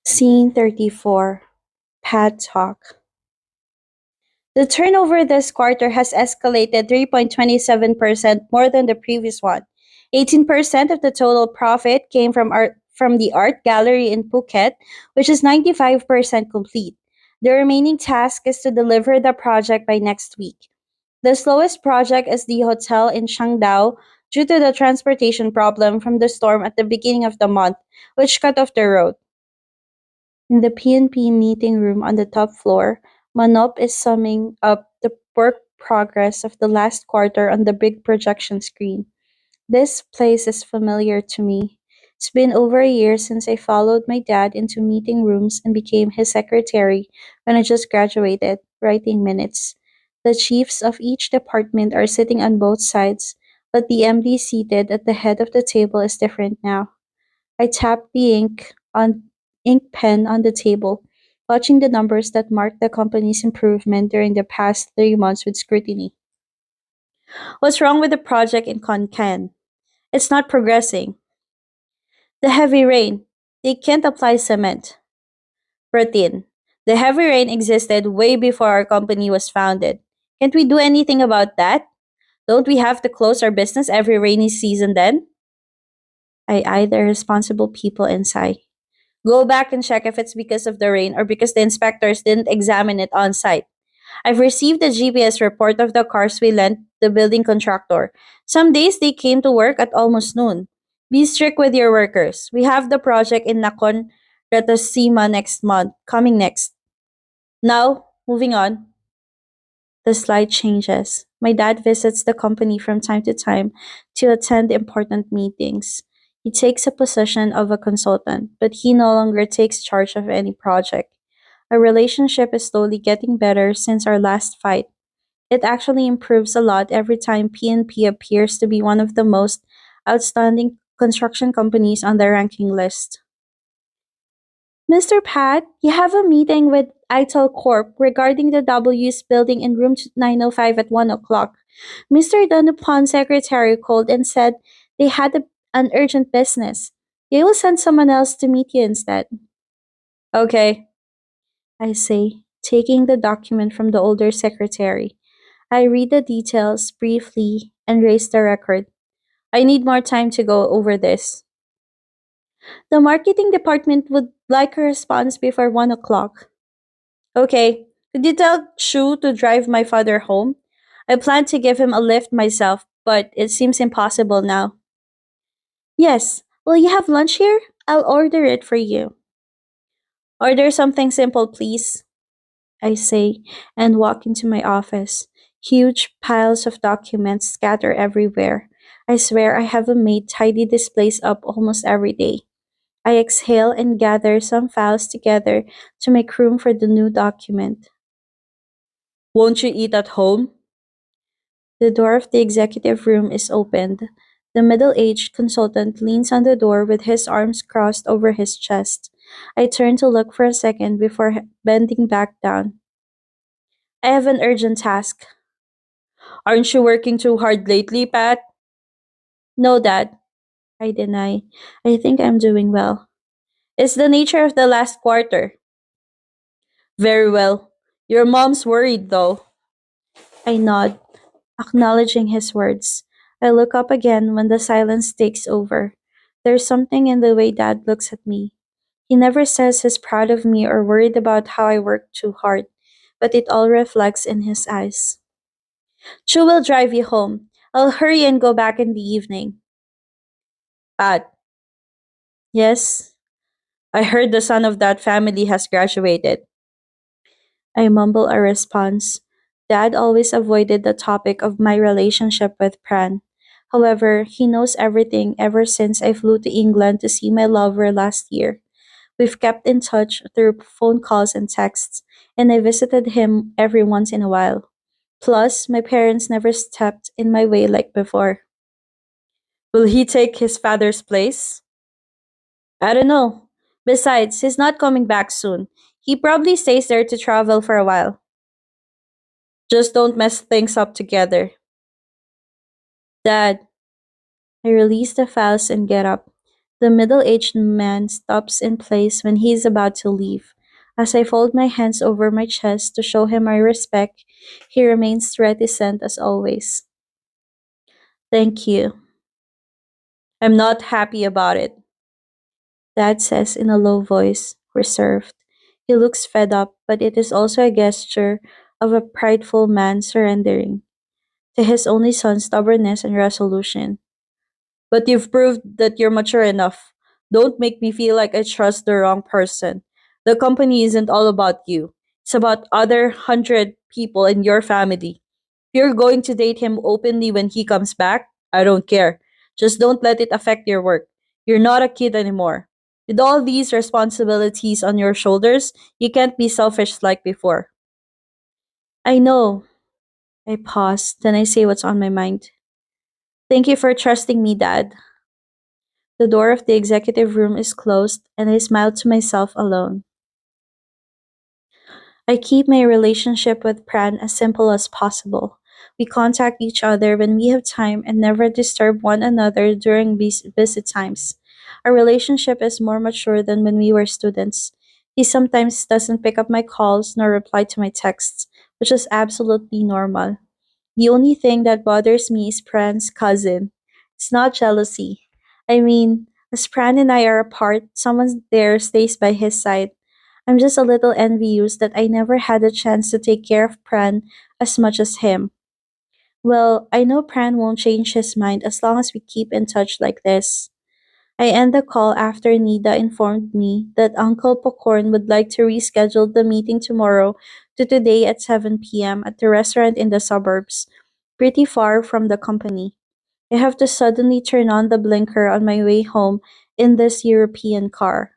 Scene 34. Pad Talk. The turnover this quarter has escalated 3.27% more than the previous one. 18% of the total profit came from the art gallery in Phuket, which is 95% complete. The remaining task is to deliver the project by next week. The slowest project is the hotel in Shangdao due to the transportation problem from the storm at the beginning of the month, which cut off the road. In the PNP meeting room on the top floor, Manop is summing up the work progress of the last quarter on the big projection screen. This place is familiar to me. It's been over a year since I followed my dad into meeting rooms and became his secretary when I just graduated, writing minutes. The chiefs of each department are sitting on both sides, but the MD seated at the head of the table is different now. I tapped the ink pen on the table, watching the numbers that mark the company's improvement during the past 3 months with scrutiny. What's wrong with the project in Konkan? It's not progressing. The heavy rain. They can't apply cement. Routine. The heavy rain existed way before our company was founded. Can't we do anything about that? Don't we have to close our business every rainy season then? I eye the responsible people and sigh. Go back and check if it's because of the rain or because the inspectors didn't examine it on site. I've received the GPS report of the cars we lent the building contractor. Some days they came to work at almost noon. Be strict with your workers. We have the project in Nakon Ratosima next month, coming next. Now, moving on. The slide changes. My dad visits the company from time to time to attend important meetings. He takes a position of a consultant, but he no longer takes charge of any project. Our relationship is slowly getting better since our last fight. It actually improves a lot every time PNP appears to be one of the most outstanding construction companies on the ranking list. Mr. Pat, you have a meeting with ITEL Corp regarding the W's building in room 905 at 1 o'clock. Mr. Donopan's secretary called and said they had an urgent business. They will send someone else to meet you instead. Okay, I say, taking the document from the older secretary. I read the details briefly and raise the record. I need more time to go over this. The marketing department would like a response before 1 o'clock. Okay, could you tell Shu to drive my father home? I plan to give him a lift myself, but it seems impossible now. Yes, will you have lunch here? I'll order it for you. Order something simple, please, I say, and walk into my office. Huge piles of documents scatter everywhere. I swear I have a maid tidy this place up almost every day. I exhale and gather some files together to make room for the new document. Won't you eat at home? The door of the executive room is opened. The middle aged consultant leans on the door with his arms crossed over his chest. I turn to look for a second before bending back down. I have an urgent task. Aren't you working too hard lately, Pat? No, Dad, I deny. I think I'm doing well. It's the nature of the last quarter. Very well. Your mom's worried, though. I nod, acknowledging his words. I look up again when the silence takes over. There's something in the way Dad looks at me. He never says he's proud of me or worried about how I work too hard, but it all reflects in his eyes. Chu will drive you home. I'll hurry and go back in the evening. Pat, yes? I heard the son of that family has graduated. I mumble a response. Dad always avoided the topic of my relationship with Pran. However, he knows everything ever since I flew to England to see my lover last year. We've kept in touch through phone calls and texts, and I visited him every once in a while. Plus, my parents never stepped in my way like before. Will he take his father's place? I don't know. Besides, he's not coming back soon. He probably stays there to travel for a while. Just don't mess things up together. Dad, I release the files and get up. The middle aged man stops in place when he is about to leave. As I fold my hands over my chest to show him my respect, he remains reticent as always. Thank you. I'm not happy about it, Dad says in a low voice, reserved. He looks fed up, but it is also a gesture of a prideful man surrendering to his only son's stubbornness and resolution. But you've proved that you're mature enough. Don't make me feel like I trust the wrong person. The company isn't all about you. It's about other 100 people in your family. If you're going to date him openly when he comes back, I don't care. Just don't let it affect your work. You're not a kid anymore. With all these responsibilities on your shoulders, you can't be selfish like before. I know. I pause, then I say what's on my mind. Thank you for trusting me, Dad. The door of the executive room is closed, and I smile to myself alone. I keep my relationship with Pran as simple as possible. We contact each other when we have time and never disturb one another during busy times. Our relationship is more mature than when we were students. He sometimes doesn't pick up my calls nor reply to my texts, which is absolutely normal. The only thing that bothers me is Pran's cousin. It's not jealousy. I mean, as Pran and I are apart, someone there stays by his side. I'm just a little envious that I never had a chance to take care of Pran as much as him. Well, I know Pran won't change his mind as long as we keep in touch like this. I end the call after Nida informed me that Uncle Pokorn would like to reschedule the meeting tomorrow to today at 7 p.m. at the restaurant in the suburbs, pretty far from the company. I have to suddenly turn on the blinker on my way home in this European car.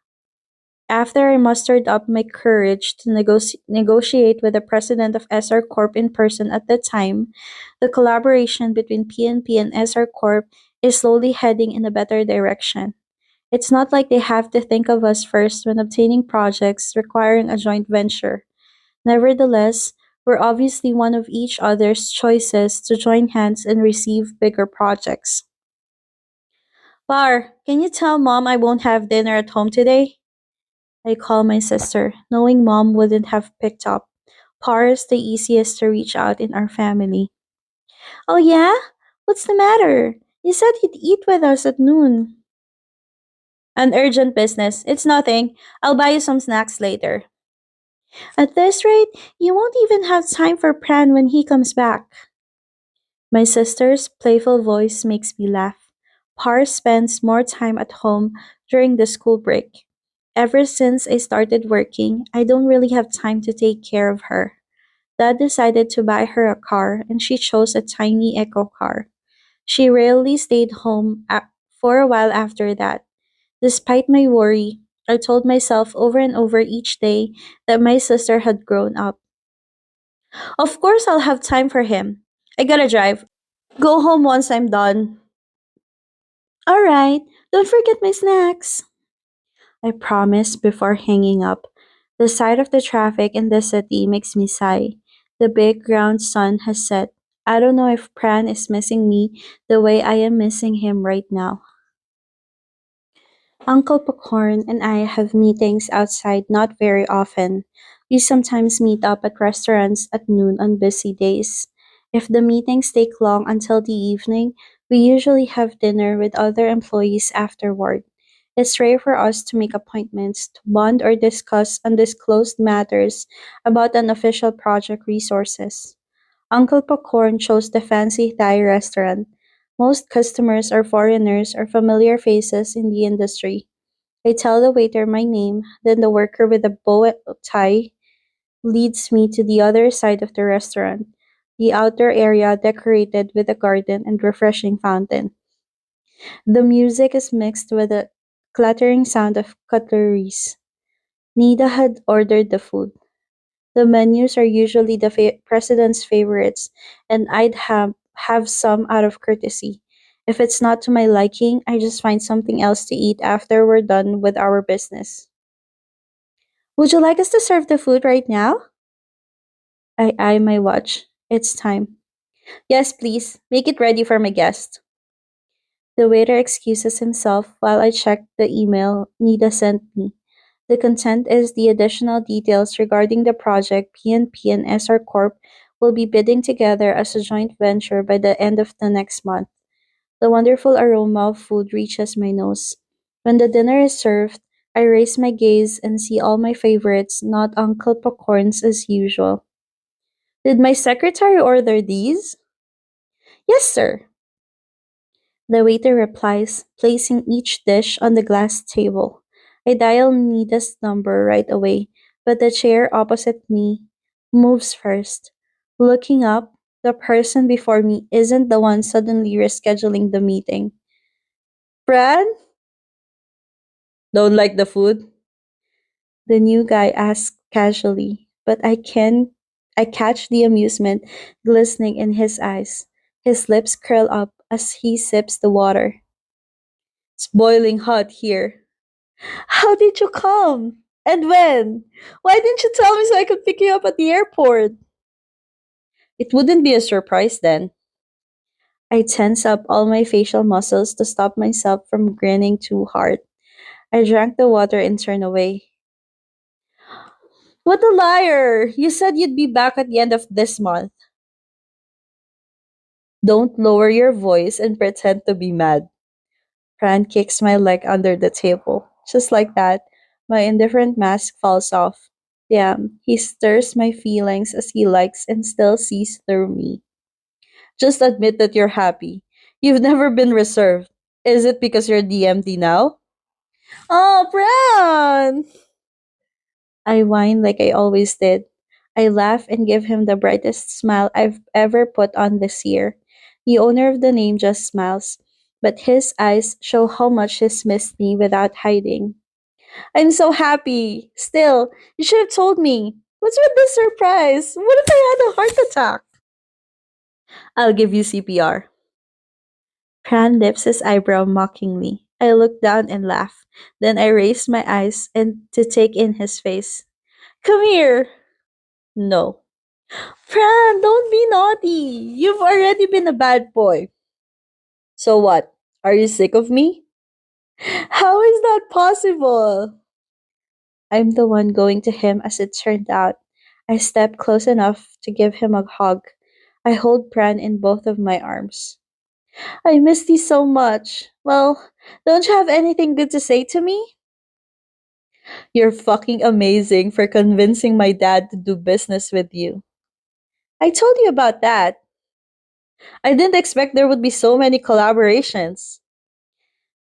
After I mustered up my courage to negotiate with the president of SR Corp in person at the time, the collaboration between PNP and SR Corp is slowly heading in a better direction. It's not like they have to think of us first when obtaining projects requiring a joint venture. Nevertheless, we're obviously one of each other's choices to join hands and receive bigger projects. Bar, can you tell mom I won't have dinner at home today? I call my sister, knowing mom wouldn't have picked up. Par is the easiest to reach out in our family. Oh, yeah? What's the matter? You said you'd eat with us at noon. An urgent business. It's nothing. I'll buy you some snacks later. At this rate, you won't even have time for Pran when he comes back. My sister's playful voice makes me laugh. Par spends more time at home during the school break. Ever since I started working, I don't really have time to take care of her. Dad decided to buy her a car, and she chose a tiny eco car. She rarely stayed home for a while after that. Despite my worry, I told myself over and over each day that my sister had grown up. Of course, I'll have time for him. I gotta drive. Go home once I'm done. Alright, don't forget my snacks. I promised before hanging up. The sight of the traffic in the city makes me sigh. The big round sun has set. I don't know if Pran is missing me the way I am missing him right now. Uncle Pokorn and I have meetings outside not very often. We sometimes meet up at restaurants at noon on busy days. If the meetings take long until the evening, we usually have dinner with other employees afterward. It's rare for us to make appointments to bond or discuss undisclosed matters about unofficial project resources. Uncle Pokorn chose the fancy Thai restaurant. Most customers are foreigners or familiar faces in the industry. I tell the waiter my name, then the worker with the bow tie leads me to the other side of the restaurant, the outdoor area decorated with a garden and refreshing fountain. The music is mixed with the clattering sound of cutleries. Nida had ordered the food. The menus are usually the president's favorites, and have some out of courtesy. If it's not to my liking, I just find something else to eat after we're done with our business. Would you like us to serve the food right now? I eye my watch. It's time. Yes, please. Make it ready for my guest. The waiter excuses himself while I check the email Nida sent me. The content is the additional details regarding the project PNP and SR Corp will be bidding together as a joint venture by the end of the next month. The wonderful aroma of food reaches my nose. When the dinner is served, I raise my gaze and see all my favorites, not Uncle Popcorn's as usual. Did my secretary order these? Yes, sir. The waiter replies, placing each dish on the glass table. I dial Nida's number right away, but the chair opposite me moves first. Looking up, the person before me isn't the one suddenly rescheduling the meeting. Brad? Don't like the food? The new guy asks casually, but I catch the amusement glistening in his eyes. His lips curl up as he sips the water. It's boiling hot here. How did you come? And when? Why didn't you tell me so I could pick you up at the airport? It wouldn't be a surprise then. I tense up all my facial muscles to stop myself from grinning too hard. I drank the water and turned away. What a liar! You said you'd be back at the end of this month. Don't lower your voice and pretend to be mad. Fran kicks my leg under the table. Just like that, my indifferent mask falls off. Damn, he stirs my feelings as he likes and still sees through me. Just admit that you're happy. You've never been reserved. Is it because you're DMD now? Oh, Fran! I whine like I always did. I laugh and give him the brightest smile I've ever put on this year. The owner of the name just smiles, but his eyes show how much he's missed me without hiding. I'm so happy. Still, you should have told me. What's with this surprise? What if I had a heart attack? I'll give you CPR. Pran lifts his eyebrow mockingly. I look down and laugh. Then I raise my eyes and to take in his face. Come here. No. Fran, don't be naughty. You've already been a bad boy. So what? Are you sick of me? How is that possible? I'm the one going to him as it turned out. I step close enough to give him a hug. I hold Pran in both of my arms. I miss you so much. Well, don't you have anything good to say to me? You're fucking amazing for convincing my dad to do business with you. I told you about that. I didn't expect there would be so many collaborations.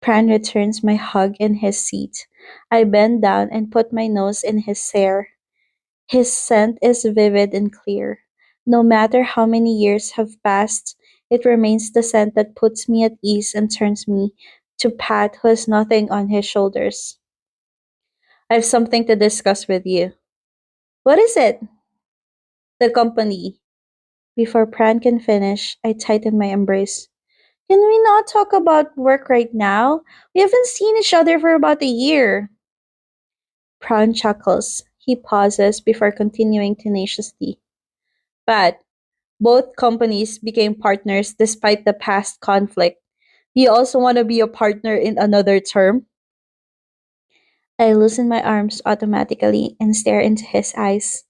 Pran returns my hug in his seat. I bend down and put my nose in his hair. His scent is vivid and clear. No matter how many years have passed, it remains the scent that puts me at ease and turns me to Pat, who has nothing on his shoulders. I have something to discuss with you. What is it? The company. Before Pran can finish, I tighten my embrace. Can we not talk about work right now? We haven't seen each other for about a year. Pran chuckles. He pauses before continuing tenaciously. But both companies became partners despite the past conflict. Do you also want to be a partner in another term? I loosen my arms automatically and stare into his eyes.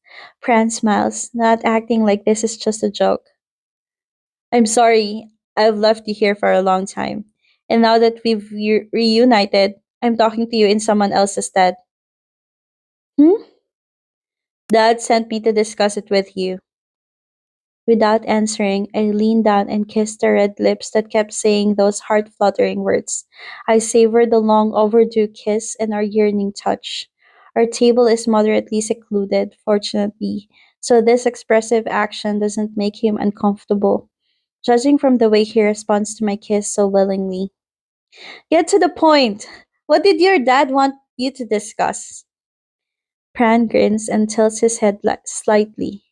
Pran smiles, not acting like this is just a joke. I'm sorry, I've left you here for a long time. And now that we've reunited, I'm talking to you in someone else's stead. Hmm? Dad sent me to discuss it with you. Without answering, I leaned down and kissed the red lips that kept saying those heart fluttering words. I savored the long overdue kiss and our yearning touch. Our table is moderately secluded, fortunately, so this expressive action doesn't make him uncomfortable, judging from the way he responds to my kiss so willingly. Get to the point! What did your dad want you to discuss? Pran grins and tilts his head slightly.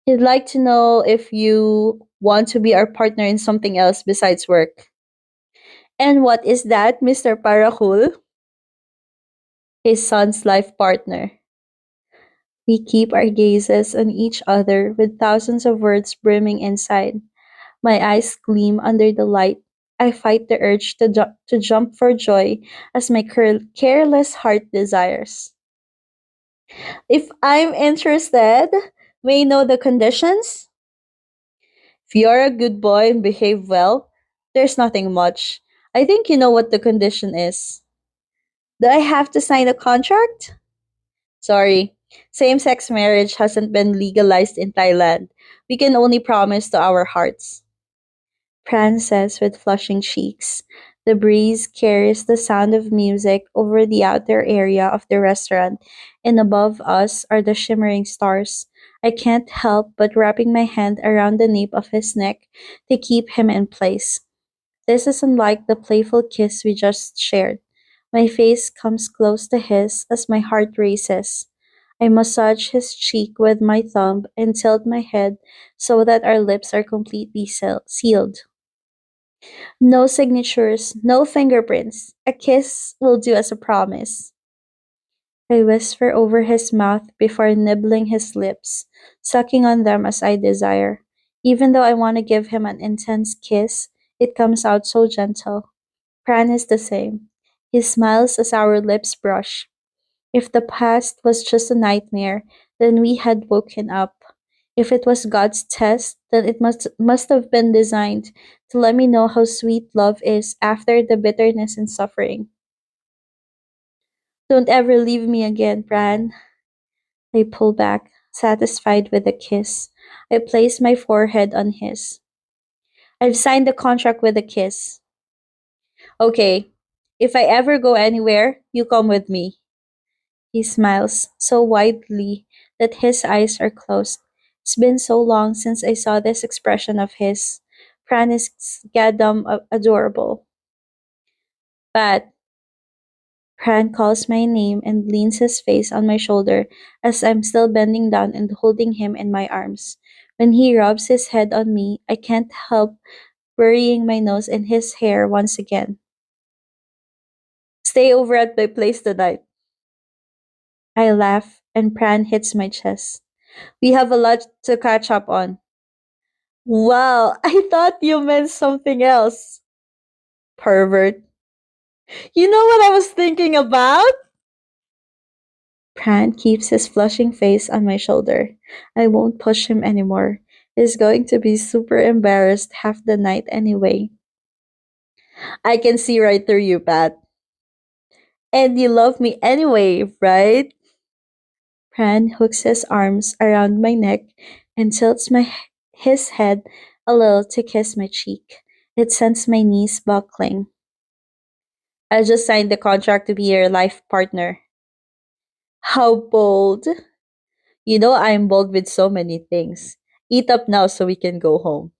He'd like to know if you want to be our partner in something else besides work. And what is that, Mr. Parahul? His son's life partner. We keep our gazes on each other with thousands of words brimming inside. My eyes gleam under the light. I fight the urge to jump for joy as my careless heart desires. If I'm interested, may know the conditions? If you're a good boy and behave well, there's nothing much. I think you know what the condition is. Do I have to sign a contract? Sorry, same sex marriage hasn't been legalized in Thailand. We can only promise to our hearts. Pran says with flushing cheeks. The breeze carries the sound of music over the outer area of the restaurant, and above us are the shimmering stars. I can't help but wrapping my hand around the nape of his neck to keep him in place. This is unlike the playful kiss we just shared. My face comes close to his as my heart races. I massage his cheek with my thumb and tilt my head so that our lips are completely sealed. No signatures, no fingerprints. A kiss will do as a promise. I whisper over his mouth before nibbling his lips, sucking on them as I desire. Even though I want to give him an intense kiss, it comes out so gentle. Pran is the same. He smiles as our lips brush. If the past was just a nightmare, then we had woken up. If it was God's test, then it must have been designed to let me know how sweet love is after the bitterness and suffering. Don't ever leave me again, Bran. I pull back, satisfied with a kiss. I place my forehead on his. I've signed the contract with a kiss. Okay, if I ever go anywhere, you come with me. He smiles so widely that his eyes are closed. It's been so long since I saw this expression of his. Pran is goddamn adorable. But Pran calls my name and leans his face on my shoulder as I'm still bending down and holding him in my arms. When he rubs his head on me, I can't help burying my nose in his hair once again. Stay over at my place tonight. I laugh and Pran hits my chest. We have a lot to catch up on. Wow, I thought you meant something else. Pervert. You know what I was thinking about? Pran keeps his flushing face on my shoulder. I won't push him anymore. He's going to be super embarrassed half the night anyway. I can see right through you, Pat. And you love me anyway, right? Pran hooks his arms around my neck and tilts his head a little to kiss my cheek. It sends my knees buckling. I just signed the contract to be your life partner. How bold. You know I'm bold with so many things. Eat up now so we can go home.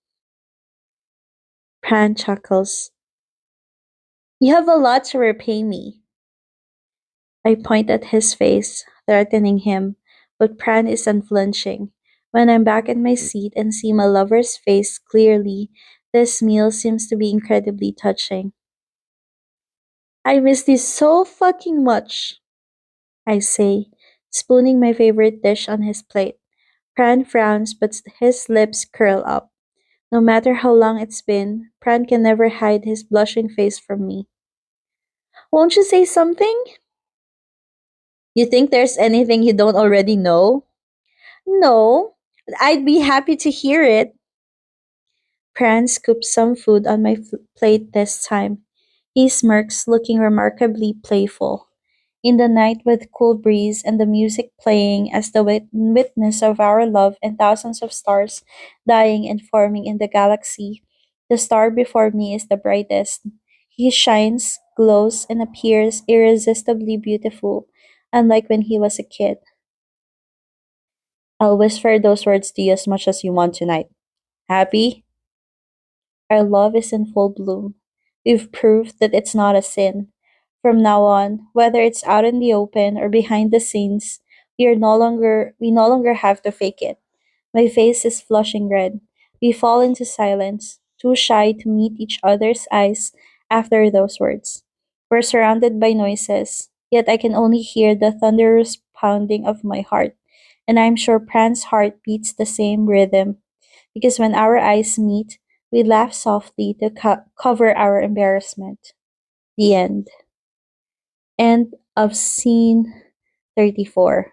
Pran chuckles. You have a lot to repay me. I point at his face, threatening him, but Pran is unflinching. When I'm back in my seat and see my lover's face clearly, this meal seems to be incredibly touching. I miss this so fucking much, I say, spooning my favorite dish on his plate. Pran frowns, but his lips curl up. No matter how long it's been, Pran can never hide his blushing face from me. Won't you say something? You think there's anything you don't already know? No, I'd be happy to hear it. Pran scoops some food on my plate this time. He smirks, looking remarkably playful. In the night with cool breeze and the music playing as the witness of our love and thousands of stars dying and forming in the galaxy, the star before me is the brightest. He shines, glows, and appears irresistibly beautiful, unlike when he was a kid. I'll whisper those words to you as much as you want tonight. Happy? Our love is in full bloom. We've proved that it's not a sin. From now on, whether it's out in the open or behind the scenes, we no longer have to fake it. My face is flushing red. We fall into silence, too shy to meet each other's eyes after those words. We're surrounded by noises, yet I can only hear the thunderous pounding of my heart, and I'm sure Pran's heart beats the same rhythm because when our eyes meet, We laughed softly to cover our embarrassment. The end. End of scene 34.